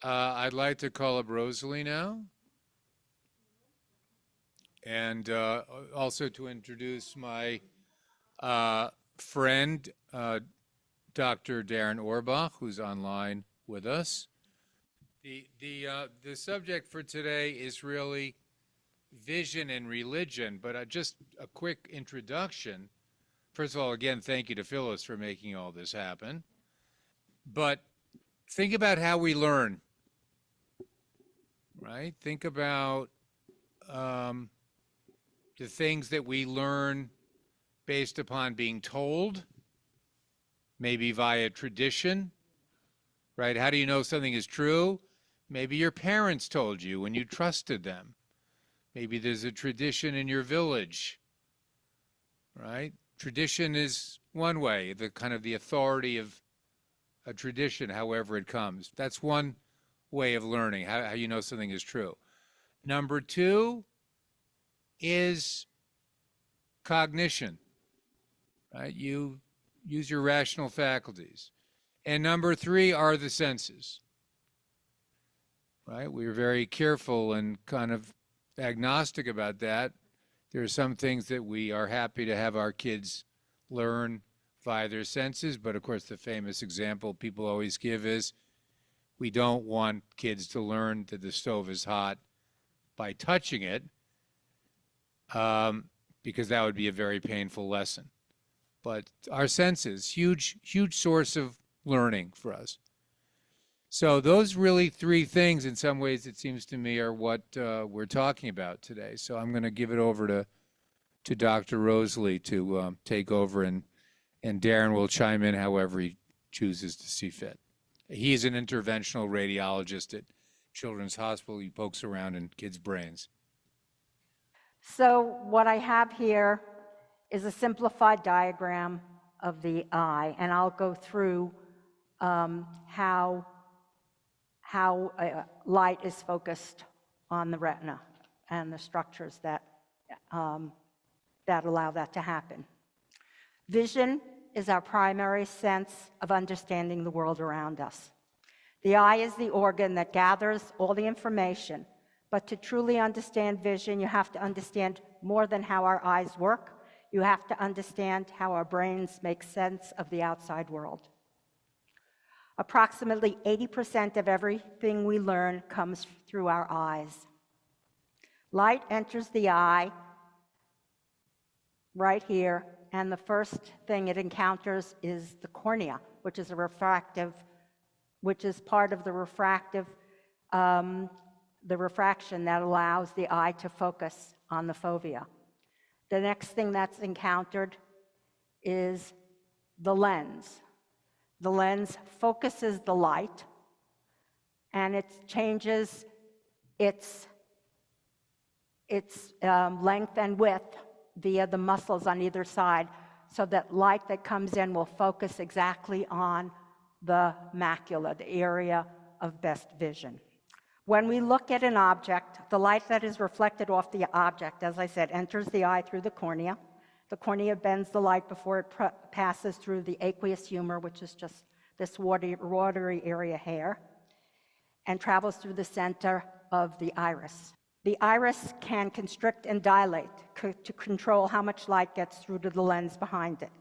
I'd like to call up Rosalie now. And also to introduce my friend, Dr. Darren Orbach, who's online with us. The subject for today is really vision and religion, but just a quick introduction. First of all, again, thank you to Phyllis for making all this happen. But think about how we learn, right? Think about the things that we learn based upon being told, maybe via tradition, right? How do you know something is true? Maybe your parents told you and you trusted them. Maybe there's a tradition in your village, right? Tradition is one way, the kind of the authority of a tradition, however it comes. That's one way of learning, how you know something is true. Number two is cognition, right? You use your rational faculties. And number three are the senses, right? We are very careful and kind of agnostic about that. There are some things that we are happy to have our kids learn via their senses, but of course the famous example people always give is we don't want kids to learn that the stove is hot by touching it, because that would be a very painful lesson. But our senses, huge source of learning for us. So those really three things, in some ways, it seems to me, are what we're talking about today. So I'm going to give it over to Dr. Rosalie to take over, and Darren will chime in however he chooses to see fit. He's an interventional radiologist at Children's Hospital. He pokes around in kids' brains. So what I have here is a simplified diagram of the eye, and I'll go through how light is focused on the retina and the structures that allow that to happen. Vision is our primary sense of understanding the world around us. The eye is the organ that gathers all the information, but to truly understand vision, you have to understand more than how our eyes work. You have to understand how our brains make sense of the outside world. Approximately 80% of everything we learn comes through our eyes. Light enters the eye right here, and the first thing it encounters is the cornea, which is part of the refraction that allows the eye to focus on the fovea. The next thing that's encountered is the lens. The lens focuses the light, and it changes its length and width via the muscles on either side, so that light that comes in will focus exactly on the macula, the area of best vision. When we look at an object, the light that is reflected off the object, as I said, enters the eye through the cornea. The cornea bends the light before it passes through the aqueous humor, which is just this watery area here, and travels through the center of the iris. The iris can constrict and dilate to control how much light gets through to the lens behind it.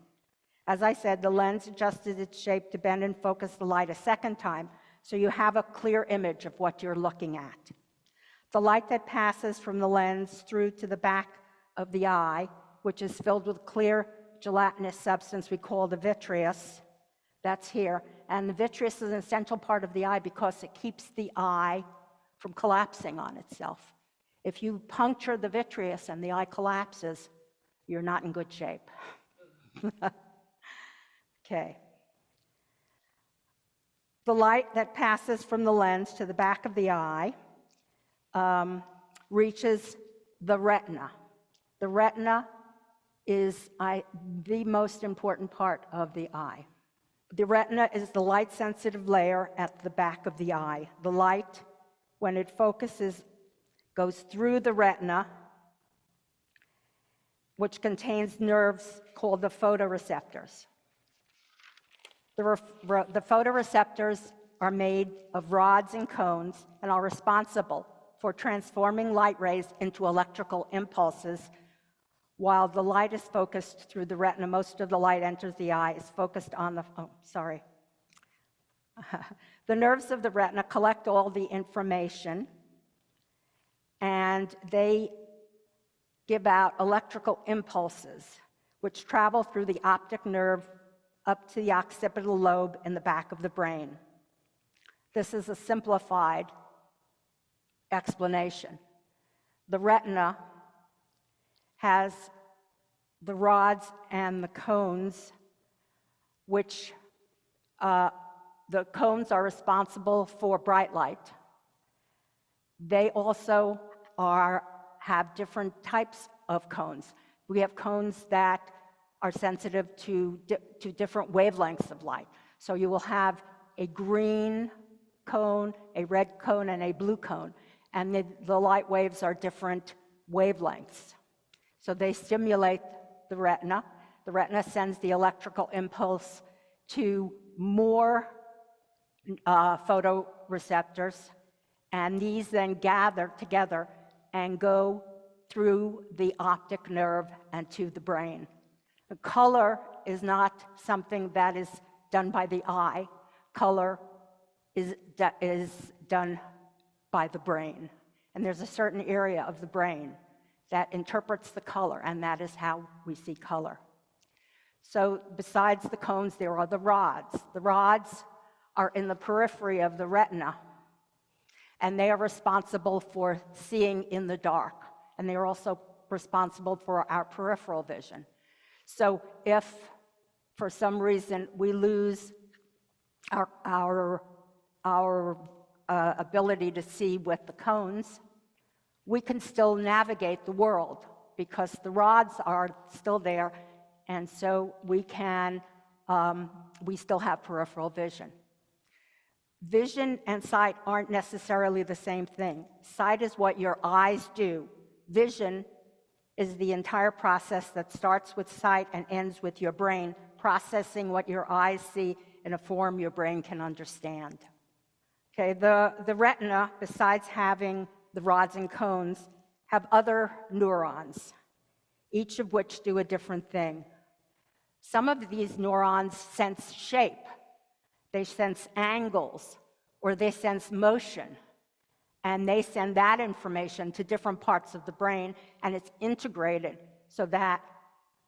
As I said, the lens adjusted its shape to bend and focus the light a second time, so you have a clear image of what you're looking at. The light that passes from the lens through to the back of the eye, which is filled with clear gelatinous substance we call the vitreous, that's here. And the vitreous is an essential part of the eye because it keeps the eye from collapsing on itself. If you puncture the vitreous and the eye collapses, you're not in good shape. Okay. The light that passes from the lens to the back of the eye reaches the retina. The retina is the most important part of the eye. The retina is the light-sensitive layer at the back of the eye. The light, when it focuses, goes through the retina, which contains nerves called the photoreceptors. The photoreceptors are made of rods and cones and are responsible for transforming light rays into electrical impulses. While the light is focused through the retina, most of the light enters the eye, is focused on the, the nerves of the retina collect all the information, and they give out electrical impulses, which travel through the optic nerve up to the occipital lobe in the back of the brain. This is a simplified explanation. The retina has the rods and the cones, which the cones are responsible for bright light. They also have different types of cones. We have cones that are sensitive to different wavelengths of light. So you will have a green cone, a red cone, and a blue cone. And the light waves are different wavelengths. So they stimulate the retina. The retina sends the electrical impulse to more photoreceptors, and these then gather together and go through the optic nerve and to the brain. The color is not something that is done by the eye. Color is done by the brain. And there's a certain area of the brain that interprets the color, and that is how we see color. So besides the cones, there are the rods. The rods are in the periphery of the retina, and they are responsible for seeing in the dark, and they are also responsible for our peripheral vision. So if, for some reason, we lose our ability to see with the cones, we can still navigate the world because the rods are still there, and so we still have peripheral vision. Vision and sight aren't necessarily the same thing. Sight is what your eyes do. Vision is the entire process that starts with sight and ends with your brain processing what your eyes see in a form your brain can understand. Okay, the retina, besides having the rods and cones, have other neurons, each of which do a different thing. Some of these neurons sense shape. They sense angles, or they sense motion, and they send that information to different parts of the brain, and it's integrated so that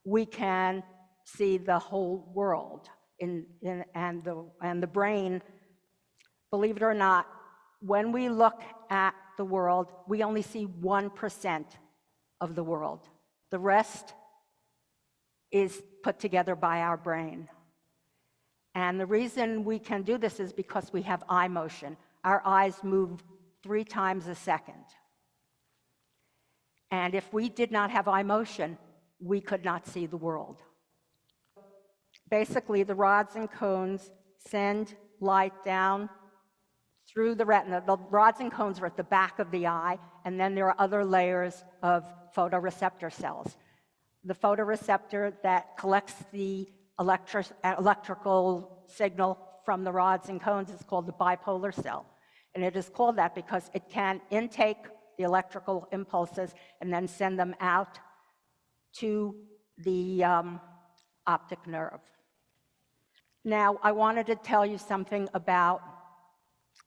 we can see the whole world. And the brain, believe it or not, when we look at the world, we only see 1% of the world. The rest is put together by our brain. And the reason we can do this is because we have eye motion. Our eyes move 3 times a second. And if we did not have eye motion, we could not see the world. Basically, the rods and cones send light down through the retina. The rods and cones are at the back of the eye, and then there are other layers of photoreceptor cells. The photoreceptor that collects the electrical signal from the rods and cones is called the bipolar cell. And it is called that because it can intake the electrical impulses and then send them out to the optic nerve. Now, I wanted to tell you something about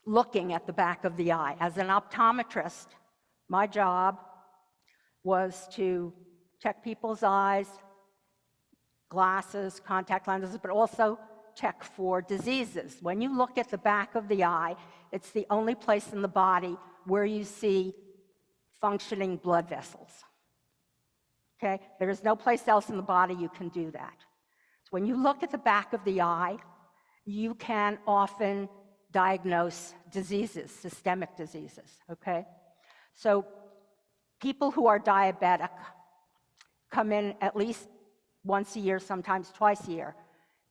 looking at the back of the eye. As an optometrist, my job was to check people's eyes, glasses, contact lenses, but also check for diseases. When you look at the back of the eye, it's the only place in the body where you see functioning blood vessels. Okay? There is no place else in the body you can do that. So when you look at the back of the eye, you can often diagnose diseases, systemic diseases, okay? So people who are diabetic come in at least once a year, sometimes twice a year,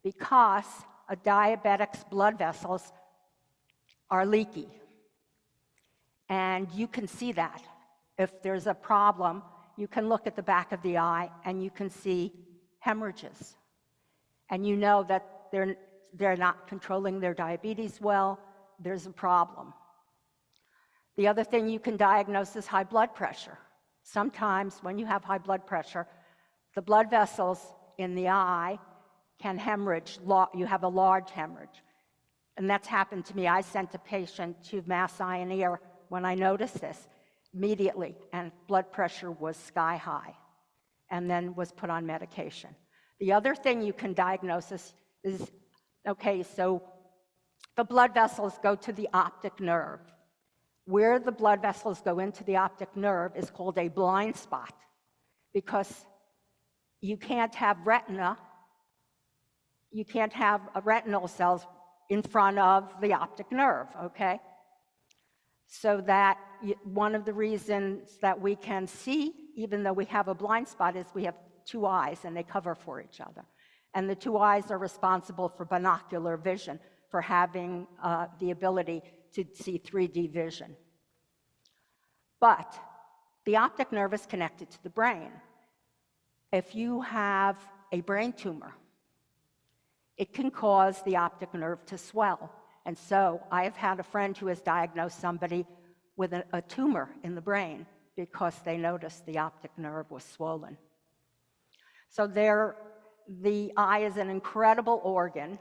because a diabetic's blood vessels are leaky. And you can see that. If there's a problem, you can look at the back of the eye and you can see hemorrhages. And you know that they're not controlling their diabetes well, there's a problem. The other thing you can diagnose is high blood pressure. Sometimes when you have high blood pressure, the blood vessels in the eye can hemorrhage. You have a large hemorrhage. And that's happened to me. I sent a patient to Mass Eye and Ear when I noticed this immediately, and blood pressure was sky high, and then was put on medication. The other thing you can diagnose is okay, so the blood vessels go to the optic nerve. Where the blood vessels go into the optic nerve is called a blind spot, because you can't have retina, you can't have retinal cells in front of the optic nerve, okay? So that one of the reasons that we can see, even though we have a blind spot, is we have two eyes and they cover for each other. And the two eyes are responsible for binocular vision, for having the ability to see 3D vision. But the optic nerve is connected to the brain. If you have a brain tumor, it can cause the optic nerve to swell. And so I have had a friend who has diagnosed somebody with a tumor in the brain because they noticed the optic nerve was swollen. So the eye is an incredible organ,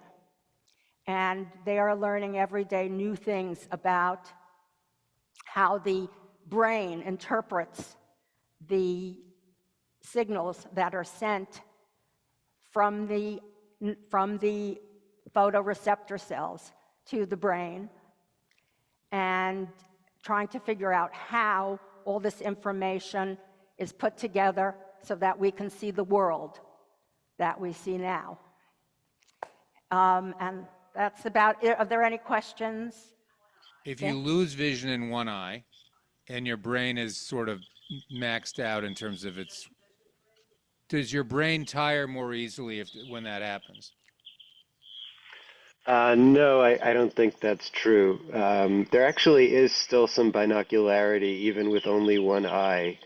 and they are learning every day new things about how the brain interprets the signals that are sent from the photoreceptor cells to the brain, and trying to figure out how all this information is put together so that we can see the world that we see now. And that's about it. Are there any questions? If you lose vision in one eye and your brain is sort of maxed out in terms of its, does your brain tire more easily when that happens? No, I don't think that's true. There actually is still some binocularity even with only one eye.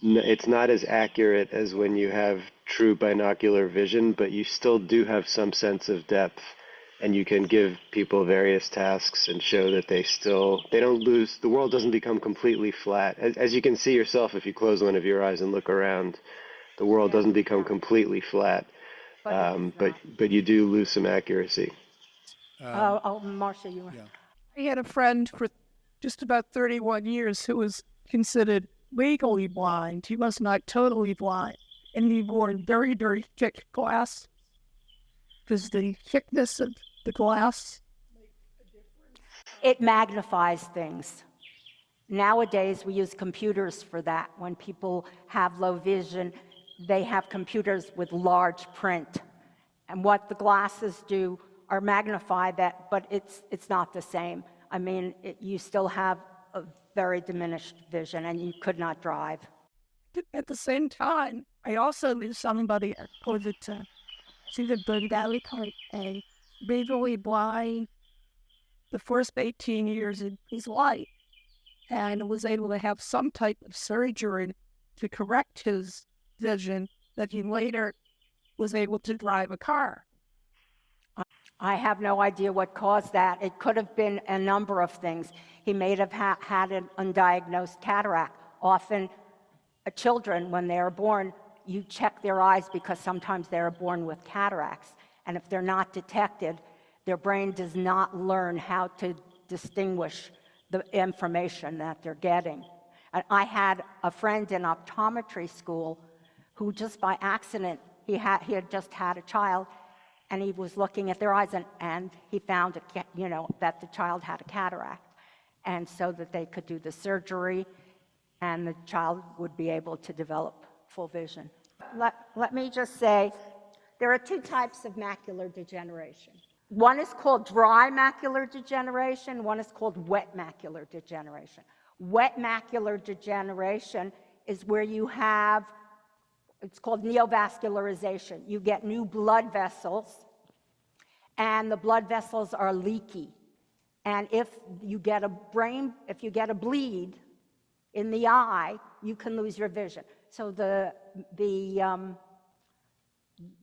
It's not as accurate as when you have true binocular vision, but you still do have some sense of depth, and you can give people various tasks and show that they don't lose, the world doesn't become completely flat. As you can see yourself, if you close one of your eyes and look around, the world doesn't become completely flat, but you do lose some accuracy. Marcia, you were. Yeah. I had a friend for just about 31 years who was considered legally blind. He was not totally blind. And he wore very, very thick glass. Does the thickness of the glass? It magnifies things. Nowadays, we use computers for that. When people have low vision, they have computers with large print. And what the glasses do are magnify that, but it's not the same. I mean, you still have a very diminished vision, and you could not drive. At the same time, I also knew somebody who was a legally blind the first 18 years of his life, and was able to have some type of surgery to correct his vision, that he later was able to drive a car. I have no idea what caused that. It could have been a number of things. He may have had an undiagnosed cataract. Often, children, when they are born, you check their eyes because sometimes they are born with cataracts. And if they're not detected, their brain does not learn how to distinguish the information that they're getting. And I had a friend in optometry school who just by accident, he had just had a child, and he was looking at their eyes, and he found that the child had a cataract, and so that they could do the surgery, and the child would be able to develop full vision. Let me just say, there are two types of macular degeneration. One is called dry macular degeneration, one is called wet macular degeneration. Wet macular degeneration is where you have, it's called neovascularization. You get new blood vessels, and the blood vessels are leaky. And if you get a bleed in the eye, you can lose your vision. So the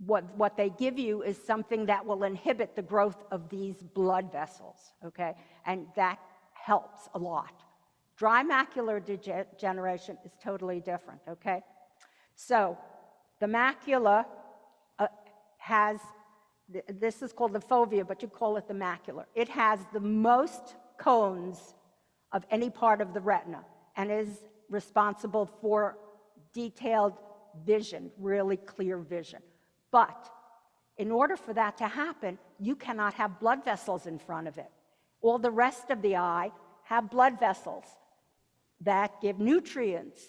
what they give you is something that will inhibit the growth of these blood vessels, okay? And that helps a lot. Dry macular degeneration is totally different, okay? So the macula has, this is called the fovea, but you call it the macula. It has the most cones of any part of the retina and is responsible for detailed vision, really clear vision. But in order for that to happen, you cannot have blood vessels in front of it. All the rest of the eye have blood vessels that give nutrients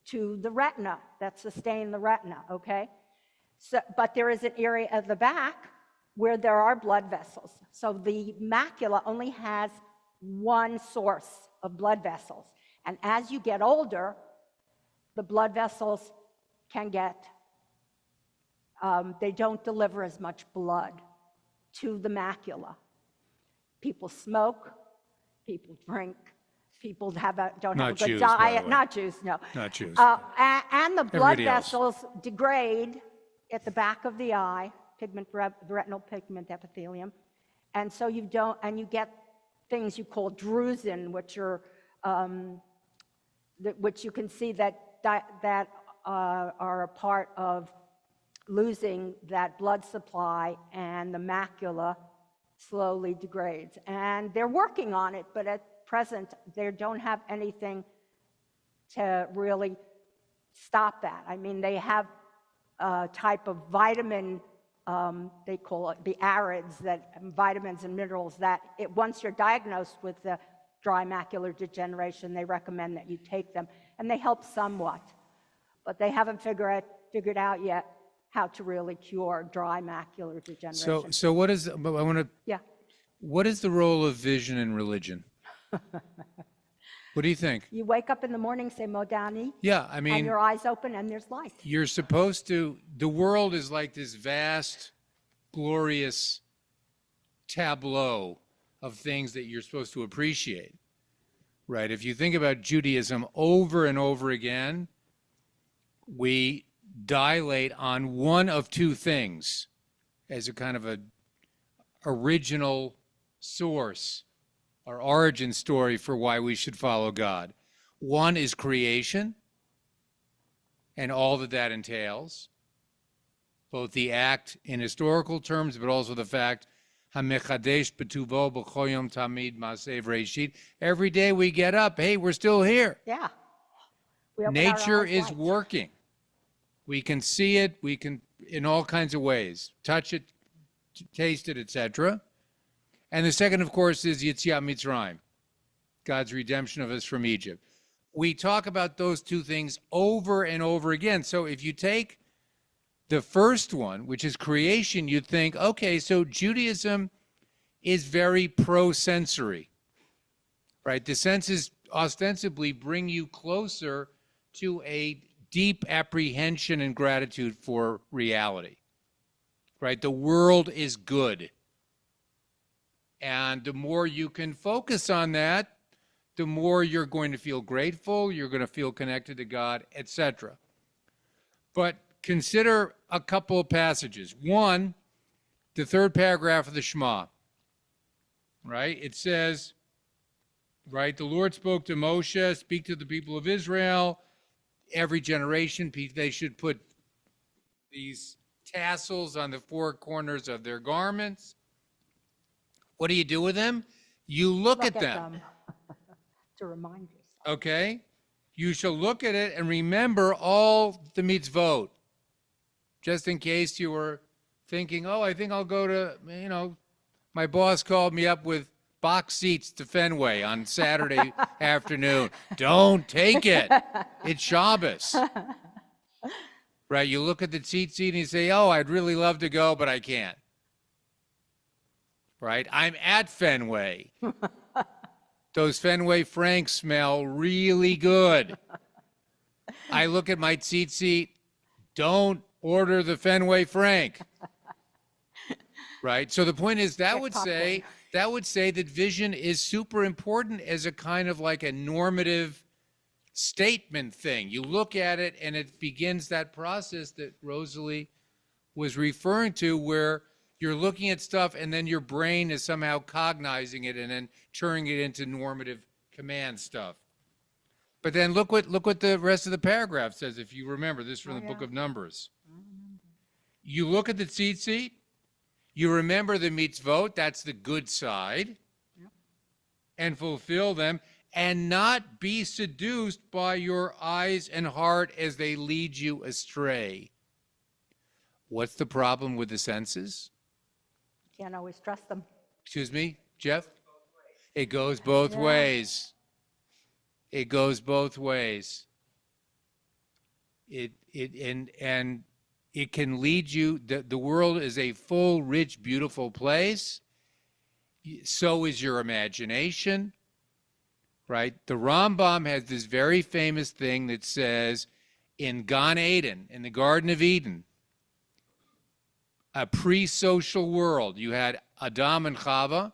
to the retina, that sustain the retina, okay? So, but there is an area at the back where there are blood vessels. So the macula only has one source of blood vessels. And as you get older, the blood vessels can get, they don't deliver as much blood to the macula. People smoke, people drink, people don't have a good Jews, by the diet. way. Not Jews, no. Not Jews. And the blood Everybody else. vessels degrade at the back of the eye, retinal pigment epithelium, and so you get things you call drusen, which are which you can see that are a part of losing that blood supply, and the macula slowly degrades. And they're working on it, but at present, they don't have anything to really stop that. I mean, they have a type of vitamin, they call it the arids, that vitamins and minerals that once you're diagnosed with the dry macular degeneration, they recommend that you take them, and they help somewhat. But they haven't figured out yet how to really cure dry macular degeneration. So what is, I want to, Yeah. what is the role of vision in religion? What do you think? You wake up in the morning, say Modani, Yeah, I and mean, your eyes open and there's light. you're supposed to, the world is like this vast, glorious tableau of things that you're supposed to appreciate, right? If you think about Judaism over and over again, we dilate on one of two things as a kind of a original source, our origin story for why we should follow God. One is creation and all that that entails, both the act in historical terms, but also the fact, HaMechadesh b'tuvo b'chol yom tamid ma'aseh v'reishit. Every day we get up, hey, we're still here. Yeah. We open our Nature eyes is wide. working. We can see it, we can, in all kinds of ways, touch it, taste it, etc. And the second, of course, is Yetziat Mitzrayim, God's redemption of us from Egypt. We talk about those two things over and over again. So if you take the first one, which is creation, you'd think, okay, so Judaism is very pro-sensory, right? The senses ostensibly bring you closer to a deep apprehension and gratitude for reality, right? The world is good. And the more you can focus on that, the more you're going to feel grateful, you're going to feel connected to God, etc. But consider a couple of passages. One, the third paragraph of the Shema, right? It says, right, the Lord spoke to Moshe, speak to the people of Israel. Every generation, they should put these tassels on the four corners of their garments. What do you do with them? You look at them. To remind yourself. Okay? You shall look at it and remember all the mitzvot. Just in case you were thinking, oh, I think I'll go to, my boss called me up with box seats to Fenway on Saturday afternoon. Don't take it. It's Shabbos. Right? You look at the seat and you say, oh, I'd really love to go, but I can't. Right? I'm at Fenway. Those Fenway Franks smell really good. I look at my seat. Don't order the Fenway Frank. Right? So the point is that would say that vision is super important as a kind of like a normative statement thing. You look at it and it begins that process that Rosalie was referring to, where you're looking at stuff and then your brain is somehow cognizing it and then turning it into normative command stuff. But then look what the rest of the paragraph says, if you remember this from the book of Numbers. You look at the tzitzit, you remember the mitzvot, that's the good side, and fulfill them, and not be seduced by your eyes and heart as they lead you astray. What's the problem with the senses? Can't always trust them. Excuse me, Jeff? It goes both ways. It goes both ways. And it can lead you, the world is a full, rich, beautiful place. So is your imagination, right? The Rambam has this very famous thing that says, in Gan Eden, in the Garden of Eden, a pre-social world, you had Adam and Chava.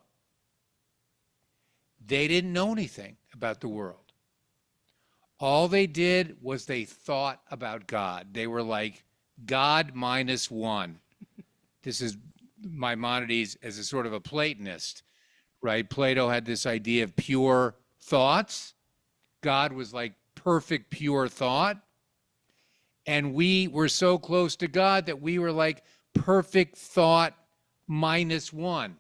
They didn't know anything about the world. All they did was they thought about God. They were like God minus one. This is Maimonides as a sort of a Platonist, right? Plato had this idea of pure thoughts. God was like perfect, pure thought. And we were so close to God that we were like perfect thought minus one.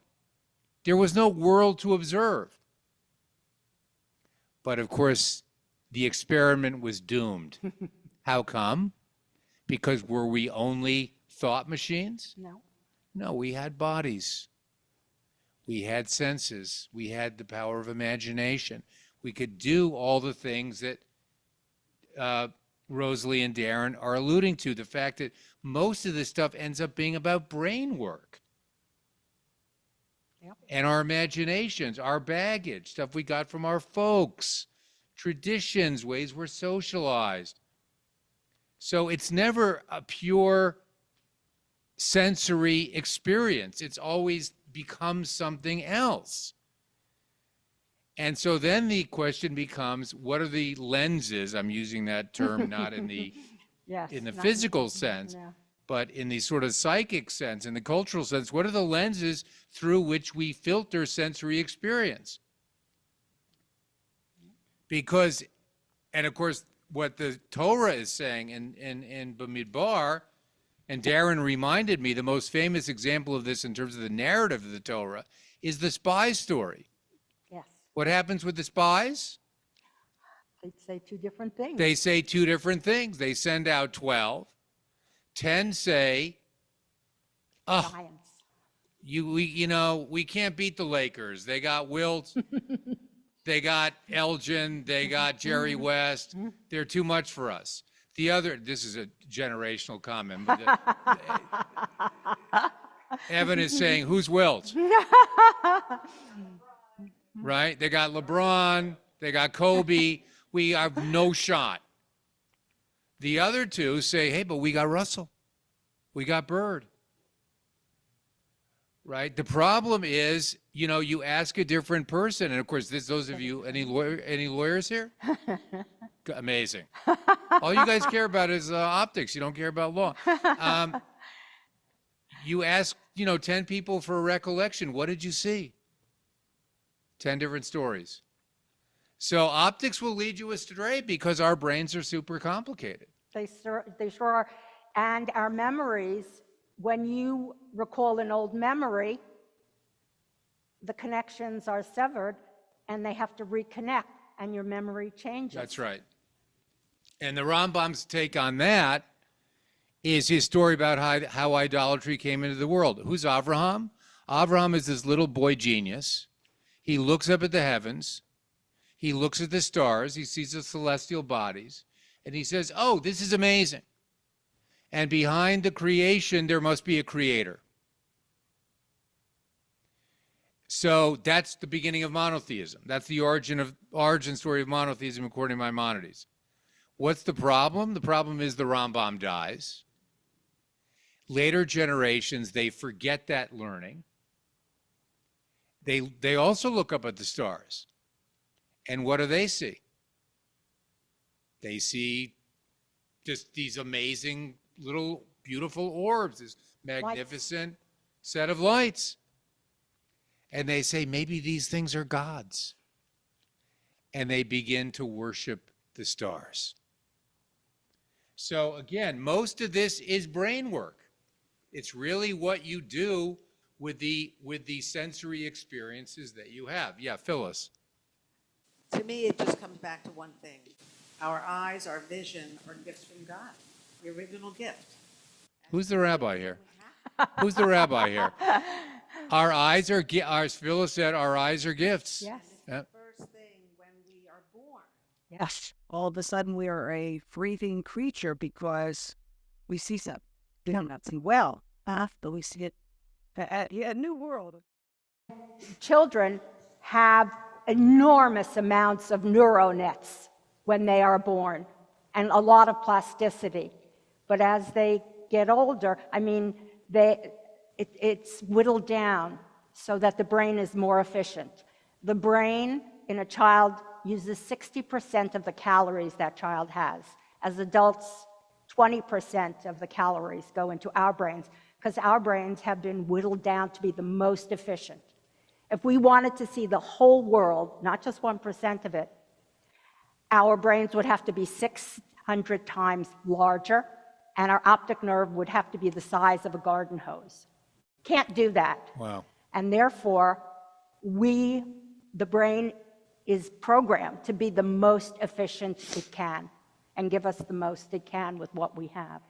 There was no world to observe. But of course, the experiment was doomed. How come? Because were we only thought machines? No. No, we had bodies. We had senses. We had the power of imagination. We could do all the things that Rosalie and Darren are alluding to. The fact that most of this stuff ends up being about brain work. Yep. And our imaginations, our baggage, stuff we got from our folks, traditions, ways we're socialized. So it's never a pure sensory experience. It's always becomes something else. And so then the question becomes, what are the lenses? I'm using that term not in the Yes. in the not- physical sense, Yeah. but in the sort of psychic sense, in the cultural sense. What are the lenses through which we filter sensory experience? Because, and of course, what the Torah is saying in Bamidbar, and Darren reminded me, the most famous example of this in terms of the narrative of the Torah is the spy story. Yes. What happens with the spies? They say two different things. They say two different things. They send out 12. 10 say, oh, Science. we can't beat the Lakers. They got Wilt. They got Elgin. They got Jerry West. They're too much for us. The other, this is a generational comment, but Evan is saying, who's Wilt? Right? They got LeBron. They got Kobe. We have no shot. The other two say, hey, but we got Russell. We got Bird. Right? The problem is, you ask a different person, and of course, those of you, any lawyers here? Amazing. All you guys care about is optics. You don't care about law. You ask, 10 people for a recollection. What did you see? 10 different stories. So optics will lead you astray because our brains are super complicated. They sure are. And our memories, when you recall an old memory, the connections are severed and they have to reconnect and your memory changes. That's right. And the Rambam's take on that is his story about how idolatry came into the world. Who's Avraham? Avraham is this little boy genius. He looks up at the heavens. He looks at the stars. He sees the celestial bodies. And he says, oh, this is amazing. And behind the creation, there must be a creator. So that's the beginning of monotheism. That's the origin story of monotheism according to Maimonides. What's the problem? The problem is the Rambam dies. Later generations, they forget that learning. They also look up at the stars. And what do they see? They see just these amazing little beautiful orbs, this magnificent set of lights. And they say, maybe these things are gods. And they begin to worship the stars. So again, most of this is brain work. It's really what you do with the sensory experiences that you have. Yeah, Phyllis. To me, it just comes back to one thing. Our eyes, our vision are gifts from God, the original gift. Who's the rabbi here? Who's the rabbi here? Our eyes are, as Phyllis said, our eyes are gifts. Yes. Yep. First thing when we are born. Yes. All of a sudden, we are a breathing creature because we see something. We don't not see well, but we see it. A new world. Children have enormous amounts of neuronets when they are born and a lot of plasticity. But as they get older, I mean, it's whittled down so that the brain is more efficient. The brain in a child uses 60% of the calories that child has. As adults, 20% of the calories go into our brains because our brains have been whittled down to be the most efficient. If we wanted to see the whole world, not just 1% of it, our brains would have to be 600 times larger, and our optic nerve would have to be the size of a garden hose. Can't do that. Wow. And therefore, the brain is programmed to be the most efficient it can and give us the most it can with what we have.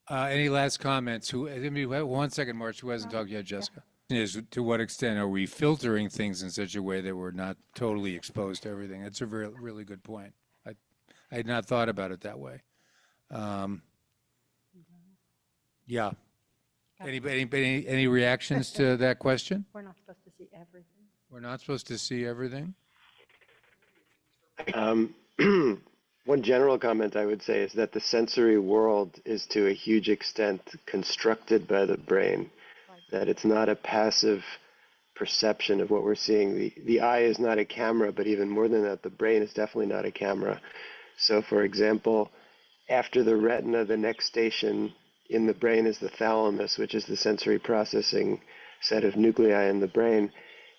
Any last comments? One second, March. Who hasn't talked yet, Jessica? Is to what extent are we filtering things in such a way that we're not totally exposed to everything? That's a really good point. I had not thought about it that way. Yeah. Any reactions to that question? We're not supposed to see everything. We're not supposed to see everything? One general comment I would say is that the sensory world is to a huge extent constructed by the brain, that it's not a passive perception of what we're seeing. The eye is not a camera, but even more than that, the brain is definitely not a camera. So for example, after the retina, the next station in the brain is the thalamus, which is the sensory processing set of nuclei in the brain.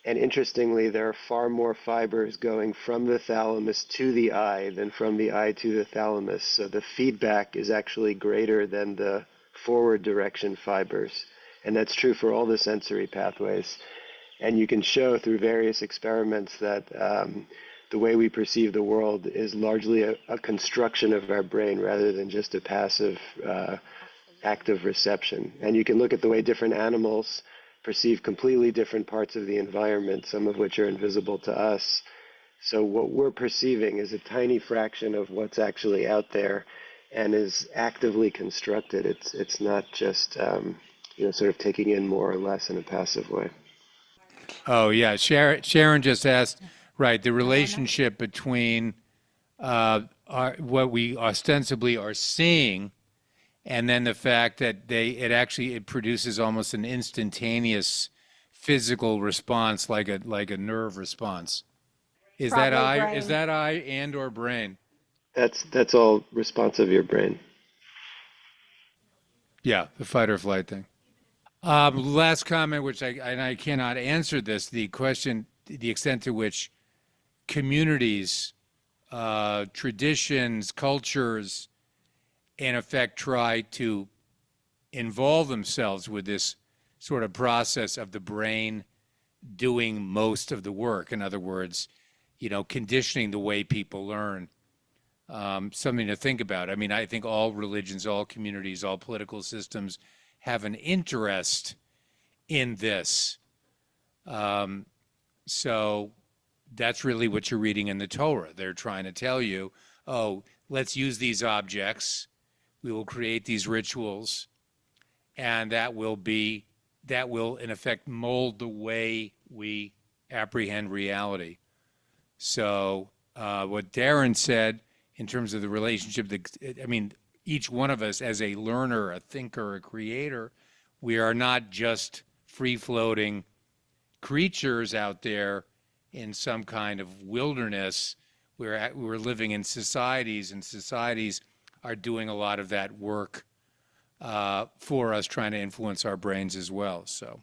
And interestingly, there are far more fibers going from the thalamus to the eye than from the eye to the thalamus. So the feedback is actually greater than the forward direction fibers. And that's true for all the sensory pathways. And you can show through various experiments that the way we perceive the world is largely a construction of our brain rather than just a passive active reception. And you can look at the way different animals perceive completely different parts of the environment, some of which are invisible to us. So what we're perceiving is a tiny fraction of what's actually out there and is actively constructed. It's not just sort of taking in more or less in a passive way. Oh, yeah. Sharon just asked, right, the relationship between what we ostensibly are seeing and then the fact that it produces almost an instantaneous physical response, like a nerve response. Is that eye and or brain? That's all response of your brain. Yeah, the fight or flight thing. Last comment, which I cannot answer this, the question, the extent to which communities, traditions, cultures, in effect, try to involve themselves with this sort of process of the brain doing most of the work. In other words, conditioning the way people learn. Something to think about. I mean, I think all religions, all communities, all political systems have an interest in this. So that's really what you're reading in the Torah. They're trying to tell you, oh, let's use these objects. We will create these rituals, and that will in effect mold the way we apprehend reality. So what Darren said in terms of the relationship, each one of us as a learner, a thinker, a creator, we are not just free-floating creatures out there in some kind of wilderness. We're living in societies, and societies are doing a lot of that work for us, trying to influence our brains as well. So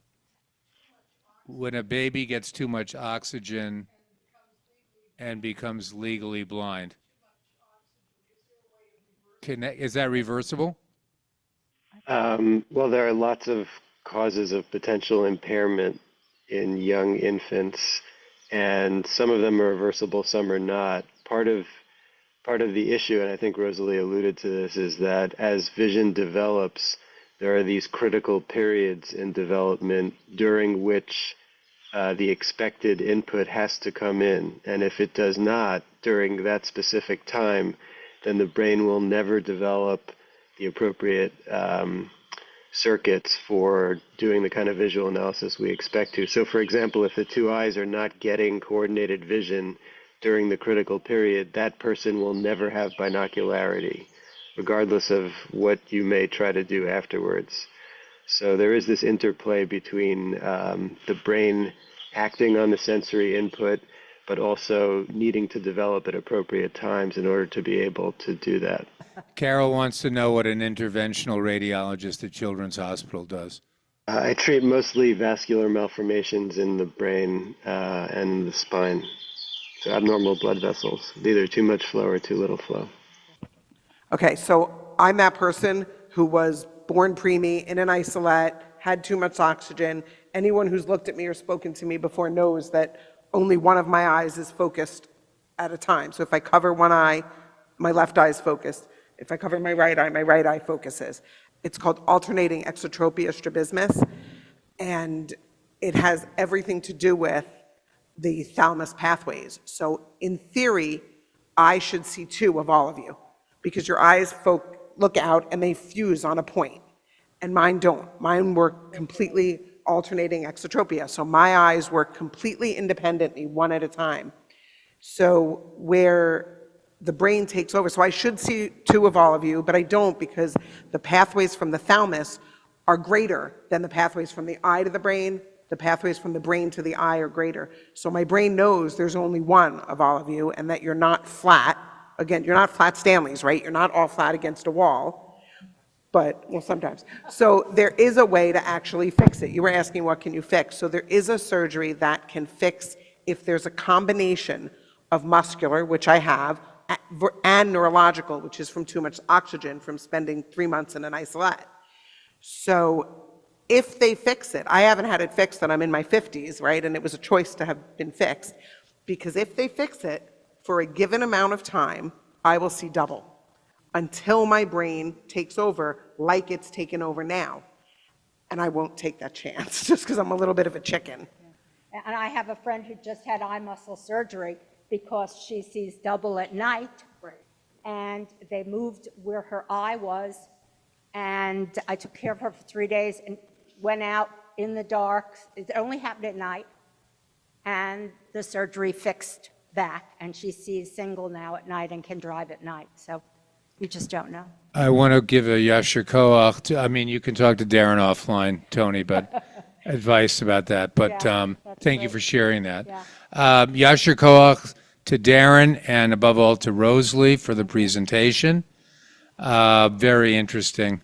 when a baby gets too much oxygen and becomes legally blind, is that reversible? Well, there are lots of causes of potential impairment in young infants, and some of them are reversible, some are not. Part of the issue, and I think Rosalie alluded to this, is that as vision develops, there are these critical periods in development during which the expected input has to come in. And if it does not during that specific time, then the brain will never develop the appropriate circuits for doing the kind of visual analysis we expect to. So for example, if the two eyes are not getting coordinated vision during the critical period, that person will never have binocularity, regardless of what you may try to do afterwards. So there is this interplay between the brain acting on the sensory input, but also needing to develop at appropriate times in order to be able to do that. Carol wants to know what an interventional radiologist at Children's Hospital does. I treat mostly vascular malformations in the brain and the spine. So abnormal blood vessels, either too much flow or too little flow. Okay, so I'm that person who was born preemie in an isolate, had too much oxygen. Anyone who's looked at me or spoken to me before knows that only one of my eyes is focused at a time. So if I cover one eye, my left eye is focused. If I cover my right eye focuses. It's called alternating exotropia strabismus, and it has everything to do with the thalamus pathways. So in theory, I should see two of all of you, because your eyes look out and they fuse on a point, and mine don't. Mine work completely alternating exotropia. So my eyes work completely independently, one at a time. So where the brain takes over, so I should see two of all of you, but I don't, because the pathways from the thalamus are greater than the pathways from the eye to the brain. The pathways from the brain to the eye are greater. So my brain knows there's only one of all of you, and that you're not flat. Again, you're not flat Stanleys, right? You're not all flat against a wall, but, well, sometimes. So there is a way to actually fix it. You were asking, what can you fix? So there is a surgery that can fix if there's a combination of muscular, which I have, and neurological, which is from too much oxygen from spending 3 months in an isolate. So if they fix it, I haven't had it fixed, and I'm in my 50s, right? And it was a choice to have been fixed. Because if they fix it, for a given amount of time, I will see double until my brain takes over like it's taken over now. And I won't take that chance just because I'm a little bit of a chicken. And I have a friend who just had eye muscle surgery because she sees double at night. Right. And they moved where her eye was, and I took care of her for 3 days and went out in the dark. It only happened at night, and the surgery fixed that, and she sees single now at night and can drive at night. So you just don't know. I want to give a yasher koach to, I mean, you can talk to Darren offline, Tony, but advice about that. But Yeah, thank you great. for sharing that. Yeah. Yasher koach to Darren, and above all to Rosalie for the presentation. Very interesting.